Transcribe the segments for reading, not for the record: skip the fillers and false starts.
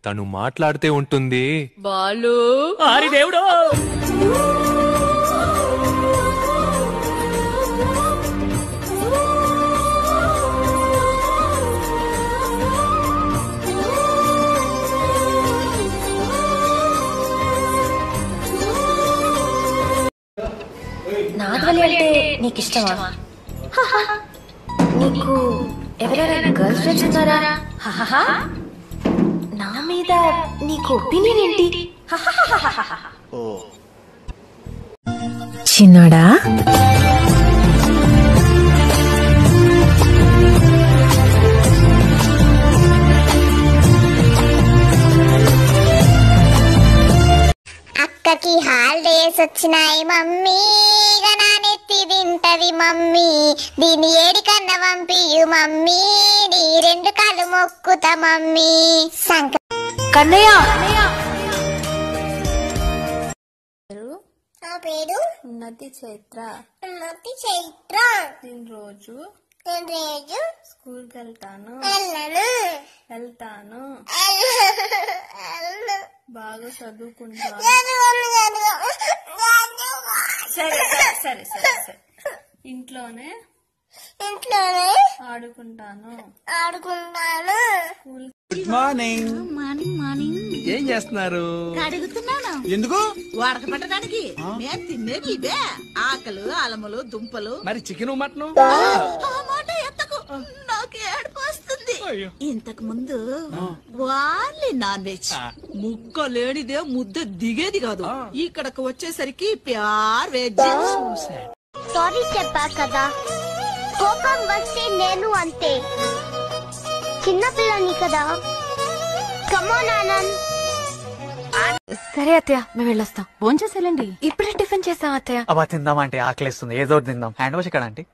తను మాట్లాడితే ఉంటుంది. బాలు ఆరి దేవుడు. నాగవల్లి అంటే నీకు ఇష్టమా? నీకు ఎవరైనా గర్ల్ ఫ్రెండ్స్ ఉన్నారా? నా మీద నీకు ఒపీనియన్ ఏంటి? చిన్నాడా, అక్కకి హాలిడేస్ వచ్చినాయి మమ్మీ, నానెత్తి తింటది మమ్మీ, దీని ఏడికన్నా పంపియు మమ్మీ, నీ 2 కాళ్ళు మొక్కుతా మమ్మీ. కన్నయ్య పేరు ఉన్నతి చైత్ర. నేను రోజు స్కూల్కి వెళ్తాను. బాగా చదువుకుంటాను. సరే సరే సరే సరే. ఇంట్లోనే ఆడుకుంటాను. Good morning. ఏం చేస్తున్నారు? అడుగుతున్నాను. ఎందుకు? వాడక పెట్టడానికి. నేను తినేది ఇవే, ఆకలు, అలములు, దుంపలు. మరి చికెన్ మటన్ మాట ఎత్తకు, నాకు ఏడుపు వస్తుంది. ఇంతకు ముందు వాళ్ళే నాన్ వెజ్. ముక్క లేనిదే ముద్ద దిగేది కాదు. ఇక్కడకు వచ్చేసరికి ప్యార్ వెజ్. సారీ చెప్పా కదా, కోపం వస్తే నేను అంతే, చిన్నపిల్లని కదా. కమోన్ ఆనంద్. సరే అత్తయ్య, మేము వెళ్ళొస్తాం. భోంచేసేలండి. ఇప్పుడే టిఫిన్ చేసాం అత్తయ్య. అబ్బా తిందామంటే ఆకలిస్తుంది, ఏదో తిందాం. హ్యాండ్ వాష్ ఎక్కడ ఆంటీ?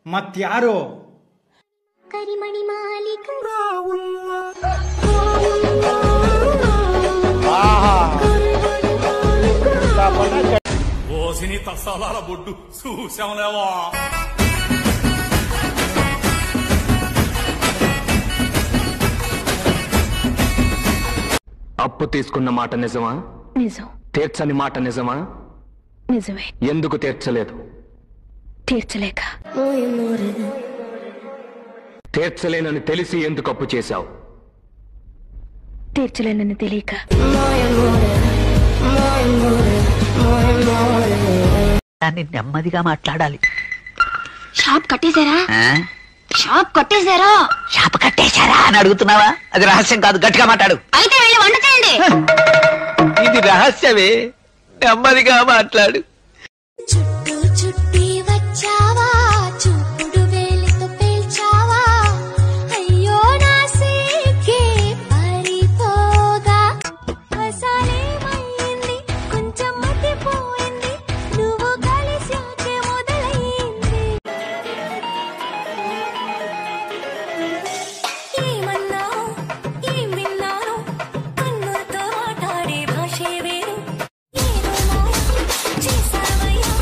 మత్యారో కరిమణి మాలిక ఓసిని తసాలాల బొడ్డు చూసాంలేవా. అప్పు తీసుకున్న మాట నిజమా? నిజం. తీర్చని మాట నిజమా? నిజమే. ఎందుకు తీర్చలేదు? తీర్చలేక. తీర్చలేనని తెలిసి ఎందుకు అప్పు చేశావు? తీర్చలేనని తెలియక. దాన్ని నెమ్మదిగా మాట్లాడాలి. షాప్ కట్టేశారా? షాప్ కట్టేశారా? షాప్ కట్టేశారా అని అడుగుతున్నావా? అది రహస్యం కాదు, గట్టిగా మాట్లాడు. అయితే వెళ్ళి వంట చేయండి. ఇది రహస్యమే, నెమ్మదిగా మాట్లాడు. చుట్టూ చుట్టి వచ్చావా, చూపుడు వేలితో పేల్చావా, అయ్యో నా సిగ్గే పరిపోగా, అసలేమైంది కొంచెం మతిపోయింది, నువ్వు కలిసాకే మొదలైంది. ఏమన్నావు ఏం విన్నాను, కన్నులతో మాట్లాడే భాషే వేరు, ఏదో మాయ చేసావయ్యా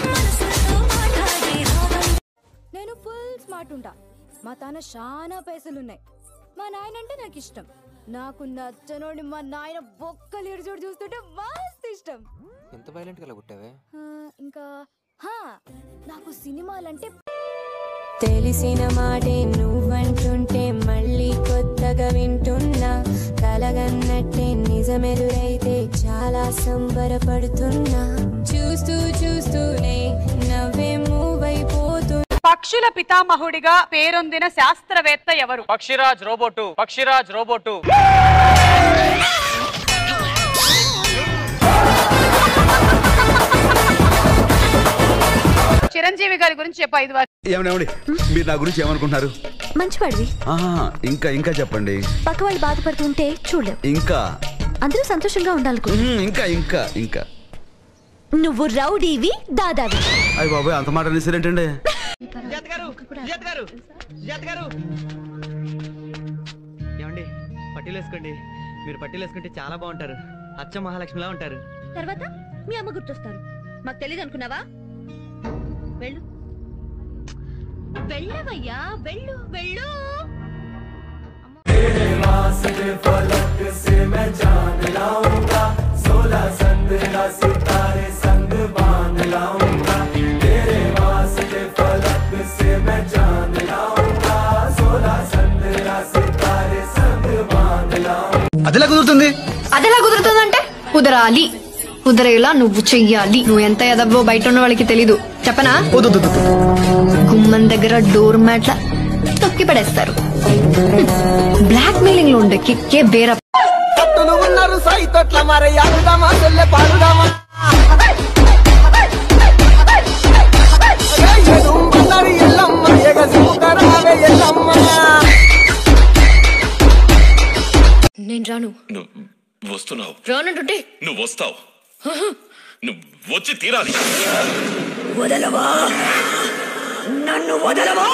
మనసుతో మాట్లాడే రాగం. నేను ఫుల్ స్మార్ట్ ఉంటా. మా తాన చాలా పైసలున్నాయి. మా నాయన అంటే నాకు ఇష్టం. నాకు నచ్చనోడి మా నాయన బొక్కలు ఎడుచోడు చూస్తుంటే మస్తు ఇష్టం. ఎంత వైలెంట్ గా కొట్టావే? ఇంకా నాకు సినిమాలంటే తెలిసిన మాటే నువ్వంటుంటే మళ్ళీ కొత్తగా వింటున్నా, కలగన్నట్టే నిజమెదురైతే చాలా సంబరపడుతున్నా, చూస్తూ చూస్తూనే నవ్వే మూవ్ అయిపోతూ. పక్షుల పితామహుడిగా పేరొందిన శాస్త్రవేత్త ఎవరు? పక్షిరాజ్ రోబోటు. పక్షిరాజ్ రోబోటు. చిరంజీవి గారి గురించి చెప్ప 5 వాక్యాలు. ఏమండి మీరు నా గురించి ఏమనుకుంటున్నారు? మంచివాడివి. ఇంకా ఇంకా చెప్పండి. పక్క వాళ్ళు బాధపడుతుంటే చూడలేవు. ఇంకా అందరూ సంతోషంగా ఉండాలి. ఇంకా ఇంకా ఇంకా నువ్వు రౌడీవి, దాదావి. అయ్య బాబాయ్, అంత మాట అనేసారేంటండి? ఏమండి పట్టీలు వేసుకోండి. మీరు పట్టీలు వేసుకుంటే చాలా బాగుంటారు. అచ్చ మహాలక్ష్మిలా ఉంటారు. తర్వాత మీ అమ్మ గుర్తొస్తారు. మాకు తెలియదు అనుకున్నావా? వెళ్ళు వెళ్ళవయ్యా వెళ్ళు వెళ్ళు అదెలా కుదురుతుంది? అదెలా కుదురుతుందంటే కుదరాలి, కుదరేలా నువ్వు చెయ్యాలి. నువ్వు ఎంత ఎదవ్వో బయట ఉన్న వాళ్ళకి తెలీదు, చెప్పనా? గుమ్మం దగ్గర డోర్ మ్యాట్ల తొక్కి పడేస్తారు. బ్లాక్ మెయిలింగ్ లో ఉండే కిక్కే వేరే. నేను రాను. నువ్వు వస్తున్నావు. రానంటుంటే నువ్వు వస్తావు. నువ్వు వచ్చి తీరాలి. వదలవా, నన్ను వదలవా.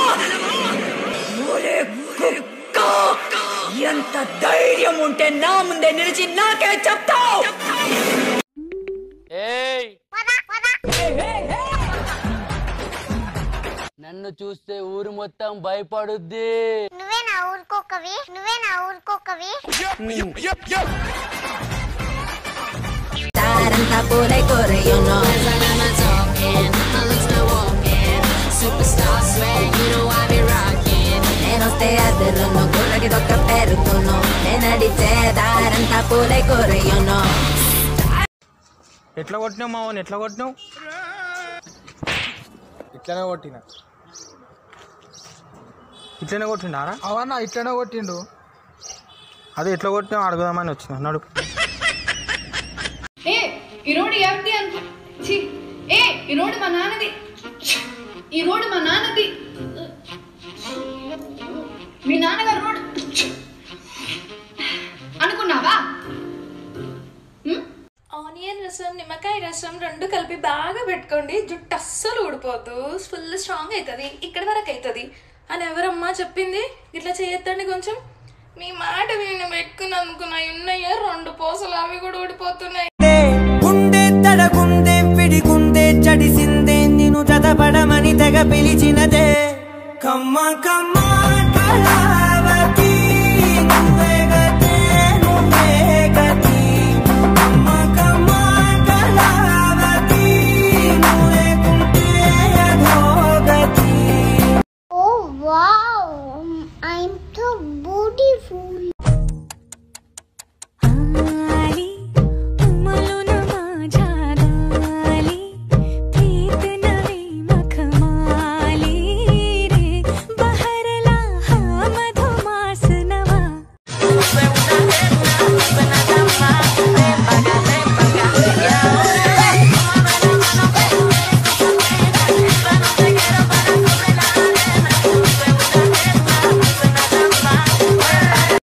ఎంత ధైర్యం ఉంటే నా ముందే నిలిచి నాకే చెప్తావు. నన్ను చూస్తే ఊరు మొత్తం భయపడుద్ది. నువ్వే నా ఊరుకోకవి, నువ్వే నా ఊరుకోకవి. ఎట్లా కొట్టినావు మావని? ఎట్లా కొట్టినావు? ఇట్లనే కొట్టిన. ఇట్లనే కొట్టిండారా? అవన్నా ఇట్లనే కొట్టిండు. అదే ఎట్లా కొట్టినావు అడుగుదామని వచ్చిన. నడు. ఈ రోడ్డు ఎవరిది అనుకో. ఈ రోడ్డు మా నాన్నది. ఈ రోడ్డు మా నాన్నది. మీ నాన్నగారు రోడ్డు అనుకున్నావా? ఆనియన్ రసం, నిమ్మకాయ రసం రెండు కలిపి బాగా పెట్టుకోండి. జుట్టు అస్సలు ఊడిపోద్దు, ఫుల్ స్ట్రాంగ్ అవుతుంది, ఇక్కడ వరకు అవుతుంది అని ఎవరమ్మా చెప్పింది? ఇట్లా చేయొద్దండి కొంచెం. మీ మాట నేను పెట్టుకుని అనుకున్నా ఉన్నాయా 2 పూసలు, అవి కూడా ఊడిపోతున్నాయి. గుండె తడగుండే పిడిగుండే చడిసిందే నిన్ను చదపడమని తెగ పిలిచినదే. కమ్మ కమ్మ